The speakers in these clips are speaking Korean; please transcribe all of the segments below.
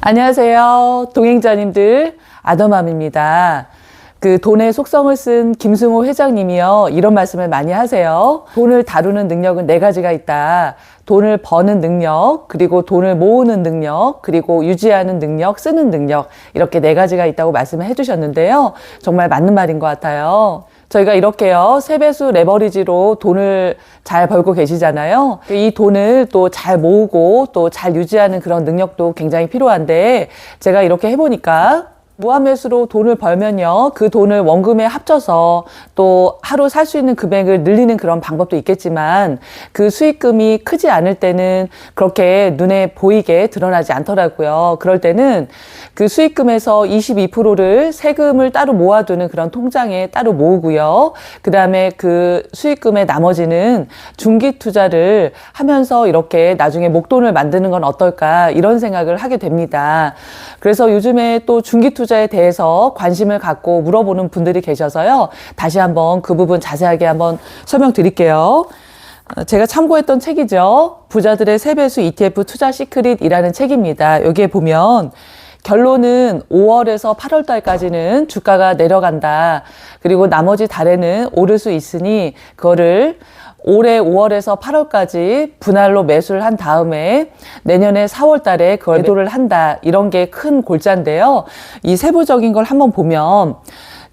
안녕하세요. 동행자님들, 아더맘입니다. 그 돈의 속성을 쓴 김승호 회장님이요. 이런 말씀을 많이 하세요. 돈을 다루는 능력은 4가지가 있다. 돈을 버는 능력, 그리고 돈을 모으는 능력, 그리고 유지하는 능력, 쓰는 능력. 이렇게 4가지가 있다고 말씀을 해주셨는데요. 정말 맞는 말인 것 같아요. 저희가 이렇게요, 세배수 레버리지로 돈을 잘 벌고 계시잖아요. 이 돈을 또 잘 모으고 또 잘 유지하는 그런 능력도 굉장히 필요한데, 제가 이렇게 해보니까 무한매수로 돈을 벌면요, 그 돈을 원금에 합쳐서 또 하루 살 수 있는 금액을 늘리는 그런 방법도 있겠지만, 그 수익금이 크지 않을 때는 그렇게 눈에 보이게 드러나지 않더라고요. 그럴 때는 그 수익금에서 22%를 세금을 따로 모아두는 그런 통장에 따로 모으고요. 그 다음에 그 수익금의 나머지는 중기 투자를 하면서 이렇게 나중에 목돈을 만드는 건 어떨까, 이런 생각을 하게 됩니다. 그래서 요즘에 또 중기 투자에 대해서 관심을 갖고 물어보는 분들이 계셔서요. 다시 한번 그 부분 자세하게 한번 설명드릴게요. 제가 참고했던 책이죠. 부자들의 세배수 ETF 투자 시크릿이라는 책입니다. 여기에 보면 결론은 5월에서 8월 달까지는 주가가 내려간다. 그리고 나머지 달에는 오를 수 있으니 그거를 올해 5월에서 8월까지 분할로 매수를 한 다음에 내년에 4월 달에 그걸 매도를 한다. 이런 게 큰 골자인데요. 이 세부적인 걸 한번 보면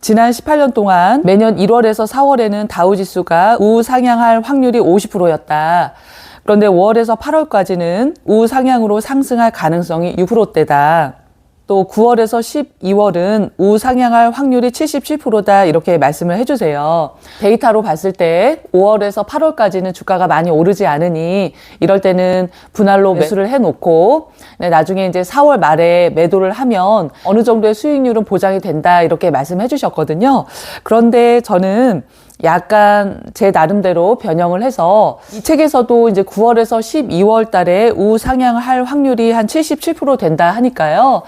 지난 18년 동안 매년 1월에서 4월에는 다우지수가 우상향할 확률이 50%였다. 그런데 5월에서 8월까지는 우상향으로 상승할 가능성이 6%대다. 또 9월에서 12월은 우상향할 확률이 77%다, 이렇게 말씀을 해주세요. 데이터로 봤을 때 5월에서 8월까지는 주가가 많이 오르지 않으니 이럴 때는 분할로 매수를 해놓고 나중에 이제 4월 말에 매도를 하면 어느 정도의 수익률은 보장이 된다, 이렇게 말씀해 주셨거든요. 그런데 저는 약간 제 나름대로 변형을 해서 이 책에서도 이제 9월에서 12월 달에 우상향을 할 확률이 한 77% 된다 하니까요.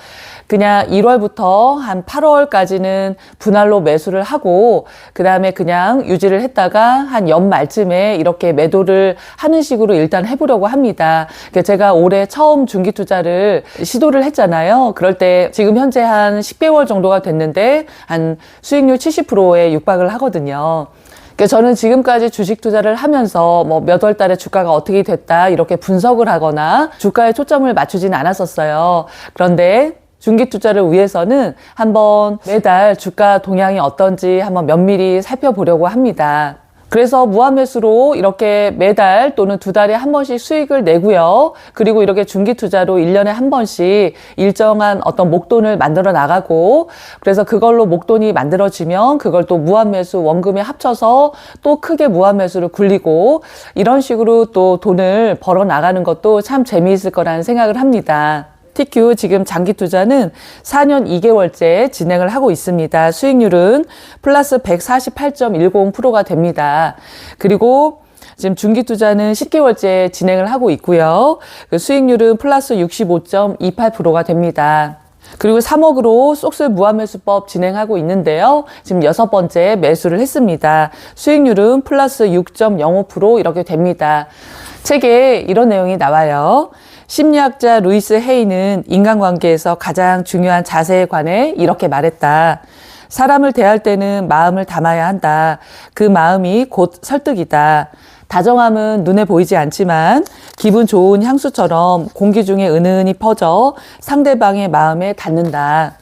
그냥 1월부터 한 8월까지는 분할로 매수를 하고 그 다음에 그냥 유지를 했다가 한 연말쯤에 이렇게 매도를 하는 식으로 일단 해보려고 합니다. 제가 올해 처음 중기 투자를 시도를 했잖아요. 그럴 때 지금 현재 한 10개월 정도가 됐는데 한 수익률 70%에 육박을 하거든요. 저는 지금까지 주식 투자를 하면서 뭐 몇 월 달에 주가가 어떻게 됐다 이렇게 분석을 하거나 주가에 초점을 맞추진 않았었어요. 그런데 중기 투자를 위해서는 한번 매달 주가 동향이 어떤지 한번 면밀히 살펴보려고 합니다. 그래서 무한매수로 이렇게 매달 또는 2달에 한 번씩 수익을 내고요. 그리고 이렇게 중기 투자로 1년에 한 번씩 일정한 어떤 목돈을 만들어 나가고, 그래서 그걸로 목돈이 만들어지면 그걸 또 무한매수 원금에 합쳐서 또 크게 무한매수를 굴리고, 이런 식으로 또 돈을 벌어 나가는 것도 참 재미있을 거라는 생각을 합니다. TQ 지금 장기 투자는 4년 2개월째 진행을 하고 있습니다. 수익률은 플러스 148.10%가 됩니다. 그리고 지금 중기 투자는 10개월째 진행을 하고 있고요. 그 수익률은 플러스 65.28%가 됩니다. 그리고 3억으로 쏙쓸 무한매수법 진행하고 있는데요. 지금 6번째 매수를 했습니다. 수익률은 플러스 6.05% 이렇게 됩니다. 책에 이런 내용이 나와요. 심리학자 루이스 헤이는 인간관계에서 가장 중요한 자세에 관해 이렇게 말했다. 사람을 대할 때는 마음을 담아야 한다. 그 마음이 곧 설득이다. 다정함은 눈에 보이지 않지만 기분 좋은 향수처럼 공기 중에 은은히 퍼져 상대방의 마음에 닿는다.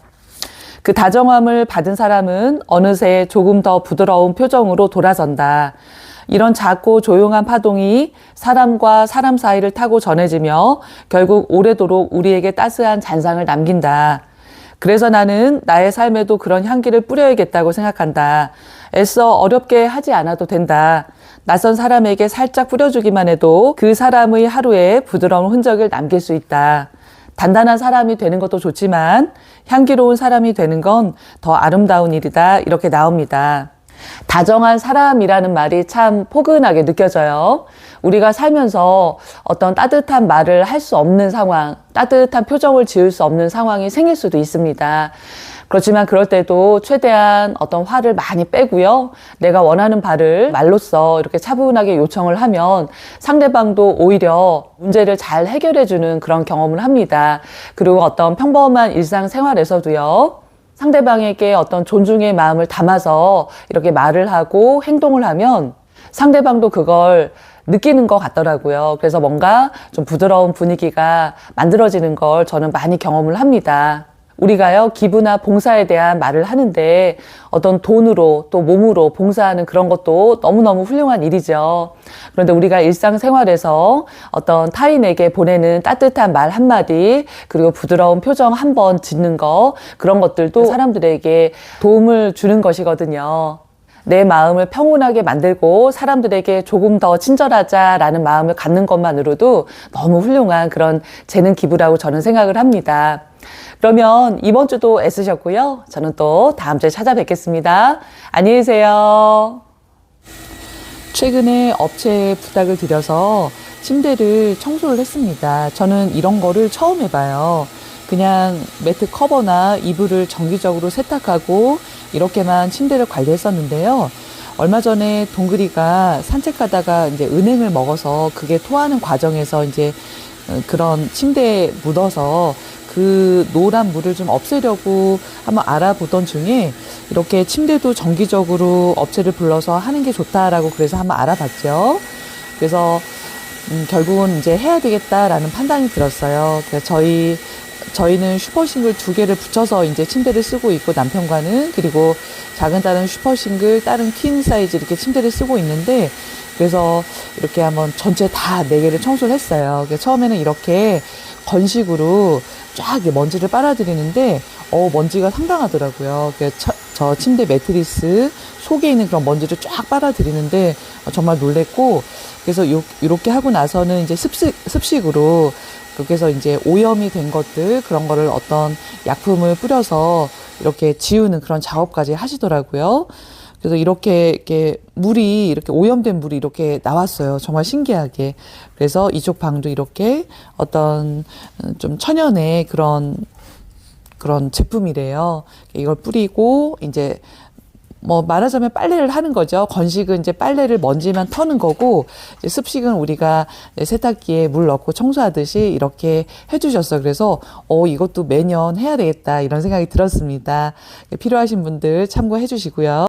그 다정함을 받은 사람은 어느새 조금 더 부드러운 표정으로 돌아선다. 이런 작고 조용한 파동이 사람과 사람 사이를 타고 전해지며 결국 오래도록 우리에게 따스한 잔상을 남긴다. 그래서 나는 나의 삶에도 그런 향기를 뿌려야겠다고 생각한다. 애써 어렵게 하지 않아도 된다. 낯선 사람에게 살짝 뿌려주기만 해도 그 사람의 하루에 부드러운 흔적을 남길 수 있다. 단단한 사람이 되는 것도 좋지만 향기로운 사람이 되는 건 더 아름다운 일이다. 이렇게 나옵니다. 다정한 사람이라는 말이 참 포근하게 느껴져요. 우리가 살면서 어떤 따뜻한 말을 할 수 없는 상황, 따뜻한 표정을 지을 수 없는 상황이 생길 수도 있습니다. 그렇지만 그럴 때도 최대한 어떤 화를 많이 빼고요. 내가 원하는 바를 말로써 이렇게 차분하게 요청을 하면 상대방도 오히려 문제를 잘 해결해주는 그런 경험을 합니다. 그리고 어떤 평범한 일상생활에서도요. 상대방에게 어떤 존중의 마음을 담아서 이렇게 말을 하고 행동을 하면 상대방도 그걸 느끼는 것 같더라고요. 그래서 뭔가 좀 부드러운 분위기가 만들어지는 걸 저는 많이 경험을 합니다. 우리가요, 기부나 봉사에 대한 말을 하는데 어떤 돈으로 또 몸으로 봉사하는 그런 것도 너무너무 훌륭한 일이죠. 그런데 우리가 일상생활에서 어떤 타인에게 보내는 따뜻한 말 한마디, 그리고 부드러운 표정 한 번 짓는 거, 그런 것들도 사람들에게 도움을 주는 것이거든요. 내 마음을 평온하게 만들고 사람들에게 조금 더 친절하자라는 마음을 갖는 것만으로도 너무 훌륭한 그런 재능 기부라고 저는 생각을 합니다. 그러면 이번 주도 애쓰셨고요. 저는 또 다음 주에 찾아뵙겠습니다. 안녕히 계세요. 최근에 업체에 부탁을 드려서 침대를 청소를 했습니다. 저는 이런 거를 처음 해봐요. 그냥 매트 커버나 이불을 정기적으로 세탁하고 이렇게만 침대를 관리했었는데요. 얼마 전에 동그리가 산책하다가 이제 은행을 먹어서 그게 토하는 과정에서 이제 그런 침대에 묻어서 그 노란 물을 좀 없애려고 한번 알아보던 중에 이렇게 침대도 정기적으로 업체를 불러서 하는 게 좋다라고 그래서 한번 알아봤죠. 그래서 결국은 이제 해야 되겠다라는 판단이 들었어요. 그래서 저희는 슈퍼싱글 2개를 붙여서 이제 침대를 쓰고 있고 남편과는 그리고 작은 딸은 슈퍼싱글 다른 퀸 사이즈 이렇게 침대를 쓰고 있는데 그래서 이렇게 한번 전체 다 4개를 청소를 했어요. 그래서 처음에는 이렇게 건식으로 쫙 먼지를 빨아들이는데 먼지가 상당하더라고요. 그래서 저 침대 매트리스 속에 있는 그런 먼지를 쫙 빨아들이는데 정말 놀랬고 그래서 이렇게 하고 나서는 이제 습식으로 그래서 이제 오염이 된 것들 그런 거를 어떤 약품을 뿌려서 이렇게 지우는 그런 작업까지 하시더라고요. 그래서 이렇게 물이 이렇게 오염된 물이 이렇게 나왔어요. 정말 신기하게. 그래서 이쪽 방도 이렇게 어떤 좀 천연의 그런 제품이래요. 이걸 뿌리고 이제 뭐 말하자면 빨래를 하는 거죠. 건식은 이제 빨래를 먼지만 터는 거고 이제 습식은 우리가 세탁기에 물 넣고 청소하듯이 이렇게 해주셨어요. 그래서 이것도 매년 해야 되겠다 이런 생각이 들었습니다. 필요하신 분들 참고해 주시고요.